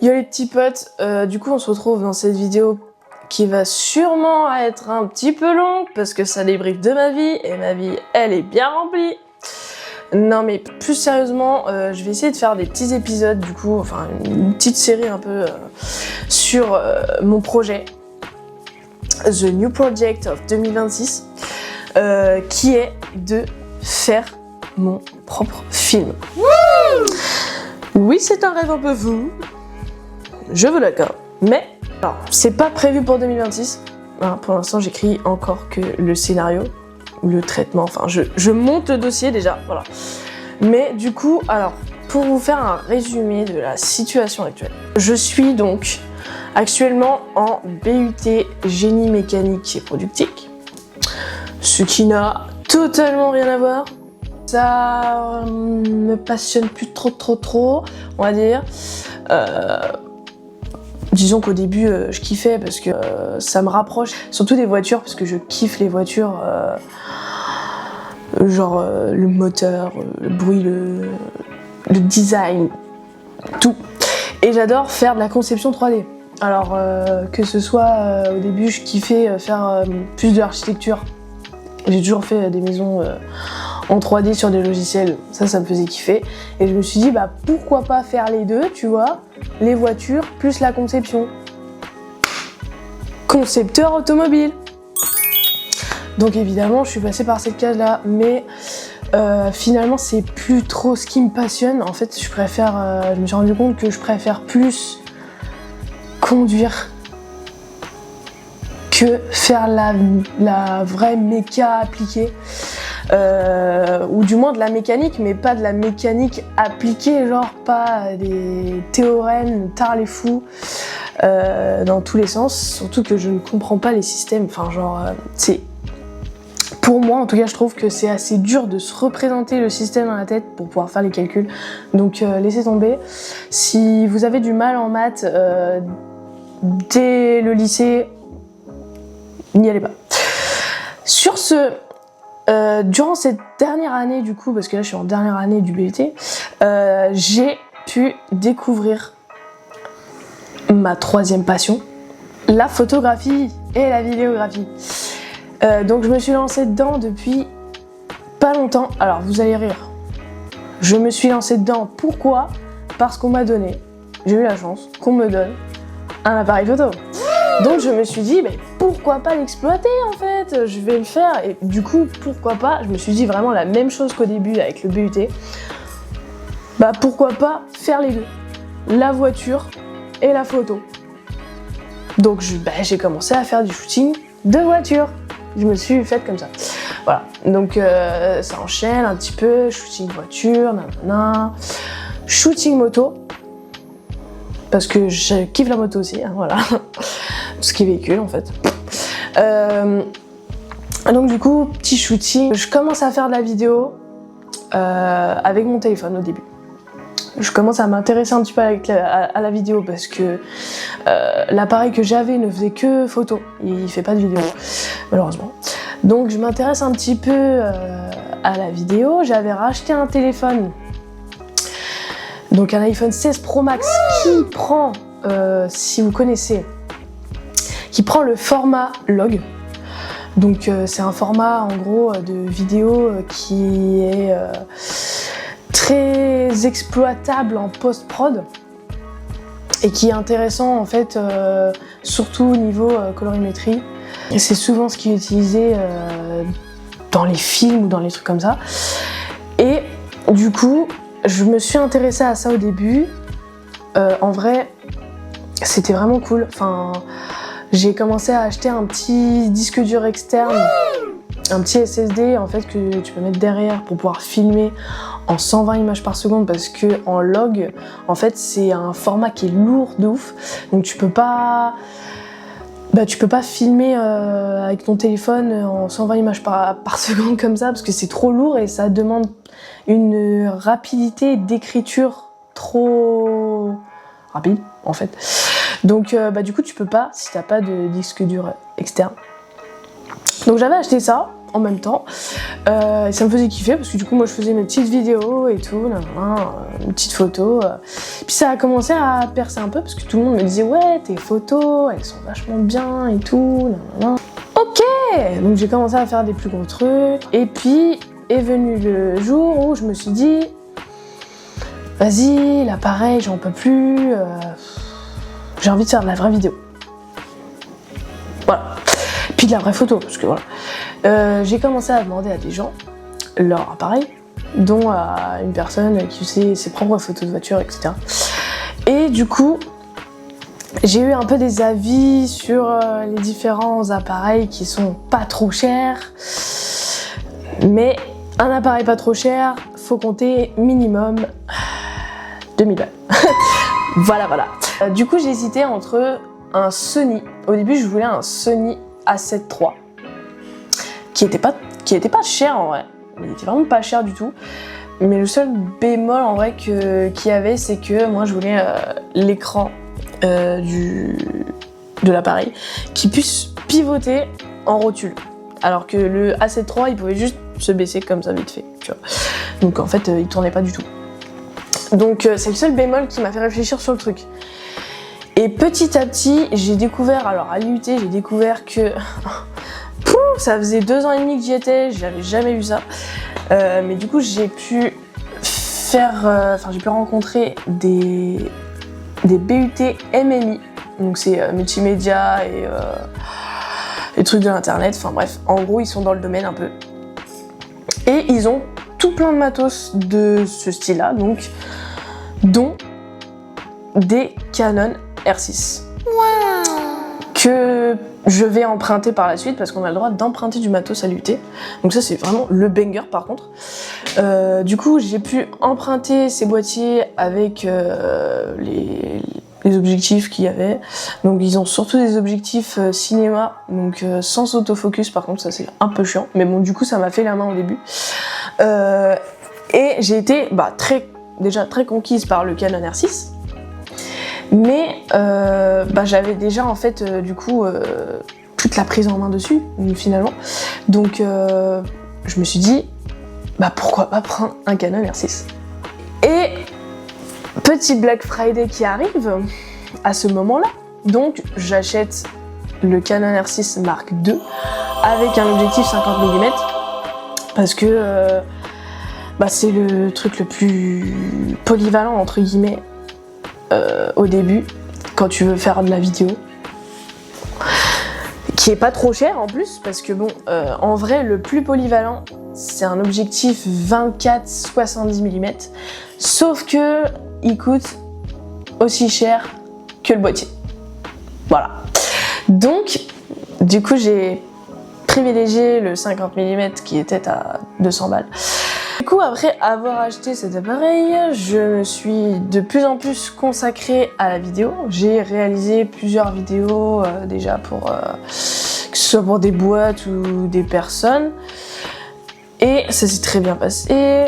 Yo les petits potes, du coup on se retrouve dans cette vidéo qui va sûrement être un petit peu longue parce que ça débriefe de ma vie et ma vie elle est bien remplie. Non mais plus sérieusement, je vais essayer de faire des petits épisodes du coup, enfin une petite série un peu sur mon projet, The New Project of 2026, qui est de faire mon propre film. Oui, c'est un rêve un peu fou. Je vous l'accorde. Mais, alors, c'est pas prévu pour 2026. Hein, pour l'instant, j'écris encore que le scénario, le traitement, enfin, je monte le dossier déjà, voilà. Mais du coup, alors, pour vous faire un résumé de la situation actuelle, je suis donc actuellement en BUT Génie Mécanique et Productique, ce qui n'a totalement rien à voir. Ça me passionne plus trop, on va dire. Disons qu'au début, je kiffais parce que ça me rapproche, surtout des voitures, parce que je kiffe les voitures, genre le moteur, le bruit, le design, tout. Et j'adore faire de la conception 3D. Alors que ce soit au début, je kiffais faire plus de l'architecture. J'ai toujours fait des maisons en 3D sur des logiciels, ça me faisait kiffer. Et je me suis dit, bah pourquoi pas faire les deux, tu vois, les voitures plus la conception. Concepteur automobile. Donc évidemment, je suis passée par cette case-là, mais finalement, c'est plus trop ce qui me passionne. En fait, je me suis rendu compte que je préfère plus conduire que faire la vraie méca appliquée. Ou du moins de la mécanique, mais pas de la mécanique appliquée, genre pas des théorèmes tard les fous dans tous les sens, surtout que je ne comprends pas les systèmes, enfin genre c'est... Pour moi en tout cas je trouve que c'est assez dur de se représenter le système dans la tête pour pouvoir faire les calculs, donc laissez tomber. Si vous avez du mal en maths dès le lycée, n'y allez pas. Sur ce, durant cette dernière année du coup, parce que là je suis en dernière année du BUT, j'ai pu découvrir ma troisième passion, la photographie et la vidéographie. Donc je me suis lancée dedans depuis pas longtemps. Alors vous allez rire, je me suis lancée dedans, pourquoi? Parce qu'on m'a donné, j'ai eu la chance qu'on me donne un appareil photo. Donc je me suis dit, mais pourquoi pas l'exploiter en fait, je vais le faire. Et du coup, pourquoi pas, je me suis dit vraiment la même chose qu'au début avec le BUT. Bah pourquoi pas faire les deux, la voiture et la photo. Donc j'ai commencé à faire du shooting de voiture. Je me suis faite comme ça. Voilà, donc ça enchaîne un petit peu, shooting voiture, nanana, shooting moto. Parce que je kiffe la moto aussi, hein, voilà. Tout ce qui est véhicule en fait. Donc du coup, petit shooting. Je commence à faire de la vidéo avec mon téléphone au début. Je commence à m'intéresser un petit peu à la vidéo parce que l'appareil que j'avais ne faisait que photo. Il fait pas de vidéo, malheureusement. Donc je m'intéresse un petit peu à la vidéo. J'avais racheté un téléphone. Donc un iPhone 16 Pro Max qui prend, si vous connaissez, qui prend le format log. Donc c'est un format en gros de vidéo qui est très exploitable en post-prod et qui est intéressant en fait, surtout au niveau colorimétrie. C'est souvent ce qui est utilisé dans les films ou dans les trucs comme ça. Et du coup, je me suis intéressée à ça au début. En vrai, c'était vraiment cool. Enfin, j'ai commencé à acheter un petit disque dur externe, un petit SSD en fait que tu peux mettre derrière pour pouvoir filmer en 120 images par seconde, parce que en log, en fait, c'est un format qui est lourd de ouf. Donc tu peux pas filmer avec ton téléphone en 120 images par seconde comme ça, parce que c'est trop lourd et ça demande une rapidité d'écriture trop rapide en fait. Donc du coup tu peux pas si t'as pas de disque dur externe. Donc j'avais acheté ça en même temps. Et ça me faisait kiffer parce que du coup moi je faisais mes petites vidéos et tout, une petite photo. Puis ça a commencé à percer un peu parce que tout le monde me disait ouais tes photos elles sont vachement bien et tout. Ok, donc j'ai commencé à faire des plus gros trucs. Et puis est venu le jour où je me suis dit vas-y là pareil j'en peux plus, j'ai envie de faire de la vraie vidéo. Voilà. Puis de la vraie photo, parce que voilà. J'ai commencé à demander à des gens leur appareil, dont à une personne qui faisait ses propres photos de voiture, etc. Et du coup, j'ai eu un peu des avis sur les différents appareils qui sont pas trop chers. Mais un appareil pas trop cher, faut compter minimum 2000 balles. Voilà. Du coup, j'ai hésité entre un Sony. Au début, je voulais un Sony A7 III qui était pas cher en vrai. Il était vraiment pas cher du tout. Mais le seul bémol en vrai qu'il y avait, c'est que moi je voulais l'écran de l'appareil qui puisse pivoter en rotule. Alors que le A7 III, il pouvait juste se baisser comme ça vite fait, tu vois. Donc en fait, il tournait pas du tout. Donc c'est le seul bémol qui m'a fait réfléchir sur le truc. Et petit à petit, j'ai découvert, alors à l'IUT, j'ai découvert que ça faisait 2 ans et demi que j'y étais, j'avais jamais vu ça. Mais du coup, j'ai pu rencontrer des BUT MMI, donc c'est multimédia et les trucs de l'internet, enfin bref, en gros, ils sont dans le domaine un peu. Et ils ont tout plein de matos de ce style-là, donc, dont des Canon R6. Wow. Que je vais emprunter par la suite parce qu'on a le droit d'emprunter du matos à l'UT. Donc ça c'est vraiment le banger par contre. Du coup j'ai pu emprunter ces boîtiers avec les objectifs qu'il y avait. Donc ils ont surtout des objectifs cinéma, donc sans autofocus par contre ça c'est un peu chiant. Mais bon du coup ça m'a fait la main au début. Et j'ai été déjà très conquise par le Canon R6. Mais j'avais déjà en fait du coup toute la prise en main dessus finalement. Donc je me suis dit pourquoi pas prendre un Canon R6. Et petit Black Friday qui arrive à ce moment-là. Donc j'achète le Canon R6 Mark II avec un objectif 50 mm parce que c'est le truc le plus polyvalent entre guillemets au début quand tu veux faire de la vidéo, qui est pas trop cher en plus parce que en vrai le plus polyvalent c'est un objectif 24-70 mm sauf que il coûte aussi cher que le boîtier. Voilà, donc du coup j'ai privilégié le 50 mm qui était à 200 balles. Du coup, après avoir acheté cet appareil, je me suis de plus en plus consacrée à la vidéo. J'ai réalisé plusieurs vidéos déjà pour que ce soit pour des boîtes ou des personnes. Et ça s'est très bien passé.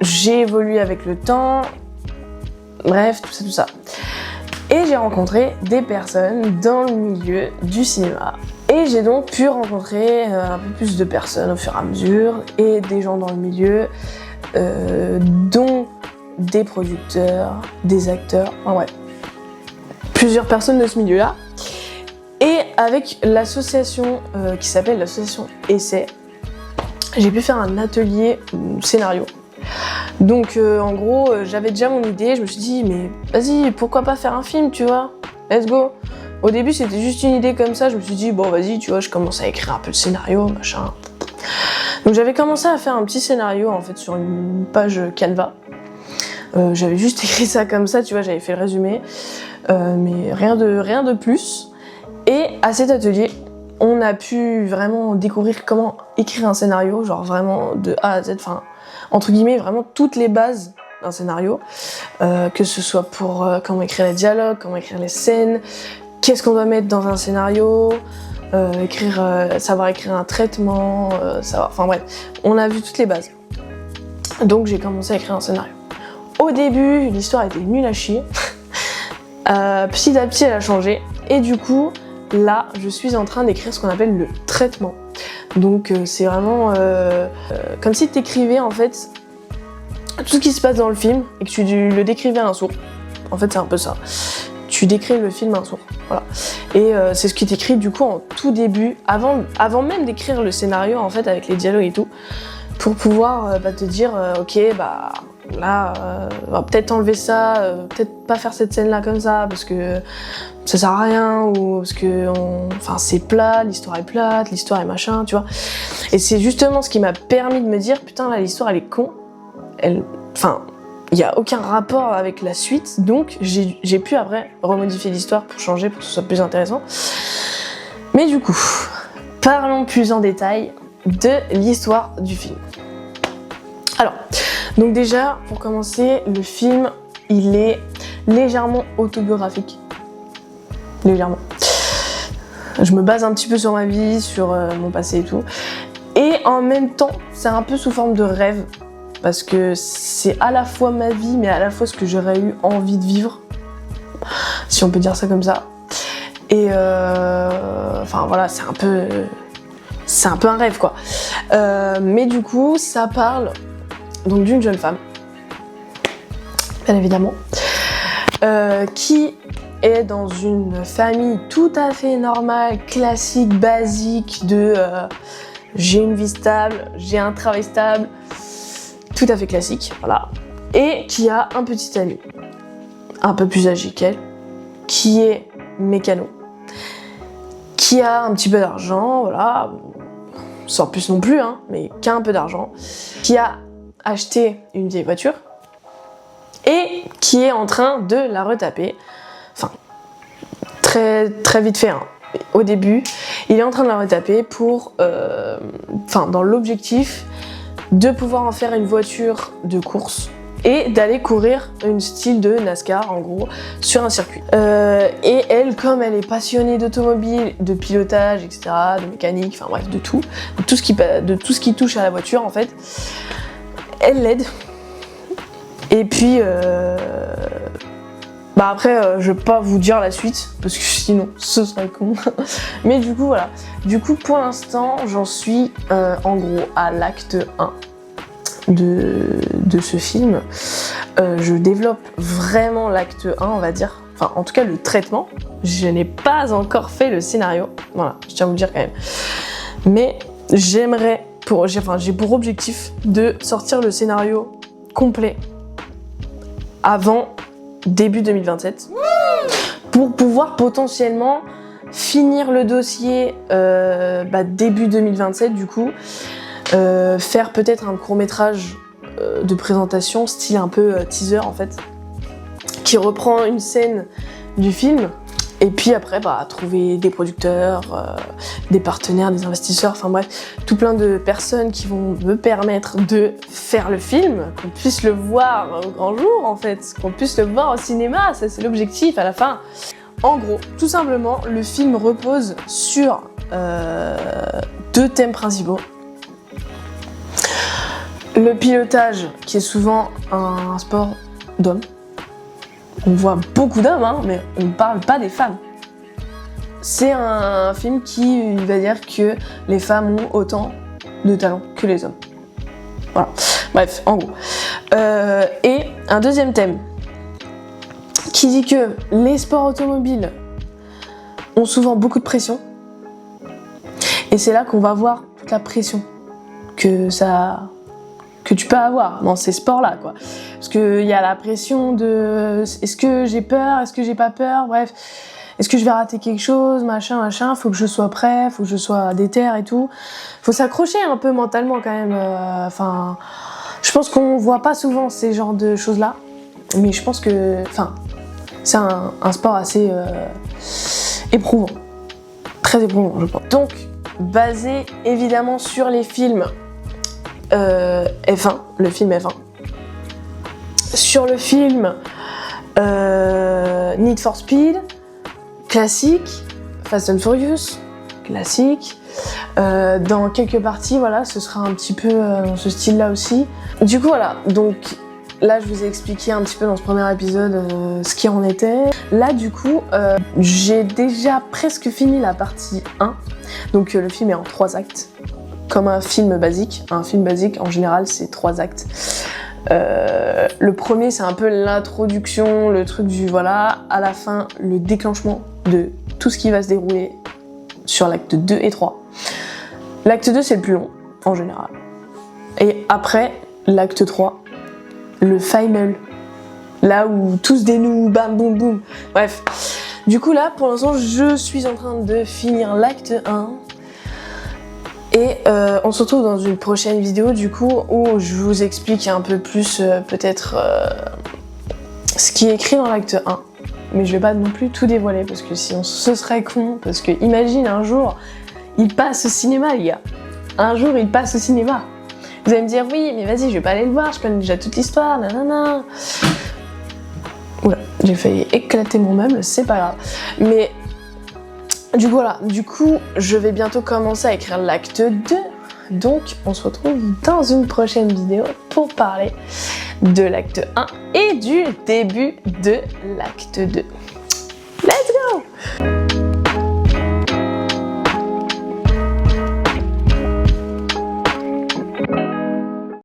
J'ai évolué avec le temps. Bref, tout ça. Et j'ai rencontré des personnes dans le milieu du cinéma. Et j'ai donc pu rencontrer un peu plus de personnes au fur et à mesure et des gens dans le milieu, dont des producteurs, des acteurs, plusieurs personnes de ce milieu-là. Et avec l'association qui s'appelle l'association Essai, j'ai pu faire un atelier scénario. Donc en gros, j'avais déjà mon idée, je me suis dit mais vas-y, pourquoi pas faire un film, tu vois, let's go. Au début, c'était juste une idée comme ça, je me suis dit, bon, vas-y, tu vois, je commence à écrire un peu le scénario, machin. Donc j'avais commencé à faire un petit scénario, en fait, sur une page Canva. J'avais juste écrit ça comme ça, tu vois, j'avais fait le résumé, mais rien de plus. Et à cet atelier, on a pu vraiment découvrir comment écrire un scénario, genre vraiment de A à Z, enfin, entre guillemets, vraiment toutes les bases d'un scénario, que ce soit pour comment écrire les dialogues, comment écrire les scènes, qu'est-ce qu'on doit mettre dans un scénario, savoir écrire un traitement, enfin bref, on a vu toutes les bases. Donc j'ai commencé à écrire un scénario. Au début, l'histoire était nulle à chier. Petit à petit, elle a changé. Et du coup, là, je suis en train d'écrire ce qu'on appelle le traitement. Donc c'est vraiment comme si tu écrivais en fait tout ce qui se passe dans le film et que tu le décrivais à un sourd. En fait c'est un peu ça. Tu décris le film à un sourd. Voilà. Et c'est ce qui est écrit du coup en tout début, avant même d'écrire le scénario en fait avec les dialogues et tout, pour pouvoir te dire ok bah là on va peut-être enlever ça, peut-être pas faire cette scène là comme ça parce que ça sert à rien ou parce que c'est plat, l'histoire est plate, l'histoire est machin, tu vois. Et c'est justement ce qui m'a permis de me dire putain là l'histoire elle est con, il y a aucun rapport avec la suite, donc j'ai pu après remodifier l'histoire pour changer, pour que ce soit plus intéressant. Mais du coup, parlons plus en détail de l'histoire du film. Alors, donc déjà, pour commencer, le film, il est légèrement autobiographique. Légèrement. Je me base un petit peu sur ma vie, sur mon passé et tout. Et en même temps, c'est un peu sous forme de rêve. Parce que c'est à la fois ma vie, mais à la fois ce que j'aurais eu envie de vivre. Si on peut dire ça comme ça. Et voilà, c'est un peu un rêve quoi. Mais du coup, ça parle donc d'une jeune femme, bien évidemment, qui est dans une famille tout à fait normale, classique, basique de j'ai une vie stable, j'ai un travail stable, tout à fait classique, voilà. Et qui a un petit ami, un peu plus âgé qu'elle, qui est mécano, qui a un petit peu d'argent, voilà, sans plus non plus, hein, mais qui a un peu d'argent, qui a acheté une vieille voiture et qui est en train de la retaper, très, très vite fait, hein. Au début, il est en train de la retaper pour, dans l'objectif de pouvoir en faire une voiture de course et d'aller courir une style de NASCAR en gros sur un circuit. Et elle, comme elle est passionnée d'automobile, de pilotage, etc., de mécanique, enfin bref, de tout ce qui touche à la voiture en fait, elle l'aide. Et puis après, je vais pas vous dire la suite parce que sinon ce serait con. Mais du coup voilà. Du coup pour l'instant j'en suis en gros à l'acte 1 de ce film. Je développe vraiment l'acte 1 on va dire. Enfin en tout cas le traitement. Je n'ai pas encore fait le scénario. Voilà, je tiens à vous le dire quand même. Mais j'ai pour objectif de sortir le scénario complet avant début 2027 pour pouvoir potentiellement finir le dossier début 2027 du coup, faire peut-être un court-métrage de présentation style un peu teaser en fait qui reprend une scène du film et puis après trouver des producteurs, des partenaires, des investisseurs, enfin bref, tout plein de personnes qui vont me permettre de faire le film, qu'on puisse le voir au grand jour en fait, qu'on puisse le voir au cinéma, ça c'est l'objectif à la fin. En gros, tout simplement, le film repose sur 2 thèmes principaux. Le pilotage, qui est souvent un sport d'hommes. On voit beaucoup d'hommes, hein, mais on ne parle pas des femmes. C'est un film qui va dire que les femmes ont autant de talent que les hommes. Voilà. Bref, en gros. Et un deuxième thème qui dit que les sports automobiles ont souvent beaucoup de pression. Et c'est là qu'on va voir toute la pression que tu peux avoir dans ces sports-là, quoi. Parce qu'il y a la pression de est-ce que j'ai peur, est-ce que j'ai pas peur, bref, est-ce que je vais rater quelque chose, machin, faut que je sois prêt, faut que je sois déter et tout. Faut s'accrocher un peu mentalement quand même. Je pense qu'on voit pas souvent ces genres de choses-là, mais je pense que, c'est un sport assez éprouvant, très éprouvant, je pense. Donc, basé évidemment sur les films F1, le film F1. Sur le film Need for Speed, classique, Fast and Furious, classique. Dans quelques parties, voilà, ce sera un petit peu dans ce style-là aussi. Du coup, voilà, donc là je vous ai expliqué un petit peu dans ce premier épisode ce qui en était. Là du coup, j'ai déjà presque fini la partie 1. Donc le film est en 3 actes. Comme un film basique. Un film basique en général c'est 3 actes. Le premier c'est un peu l'introduction, le truc du voilà, à la fin le déclenchement de tout ce qui va se dérouler sur l'acte 2 et 3. L'acte 2 c'est le plus long en général. Et après l'acte 3, le final, là où tout se dénoue, bam boum boum. Bref, du coup là pour l'instant je suis en train de finir l'acte 1. Et on se retrouve dans une prochaine vidéo du coup où je vous explique un peu plus peut-être ce qui est écrit dans l'acte 1. Mais je vais pas non plus tout dévoiler parce que sinon ce serait con. Parce que imagine un jour, il passe au cinéma les gars. Un jour il passe au cinéma. Vous allez me dire oui mais vas-y je vais pas aller le voir, je connais déjà toute l'histoire, nanana. Oula, j'ai failli éclater mon meuble, c'est pas grave. Mais du coup voilà, du coup je vais bientôt commencer à écrire l'acte 2. Donc on se retrouve dans une prochaine vidéo pour parler de l'acte 1 et du début de l'acte 2.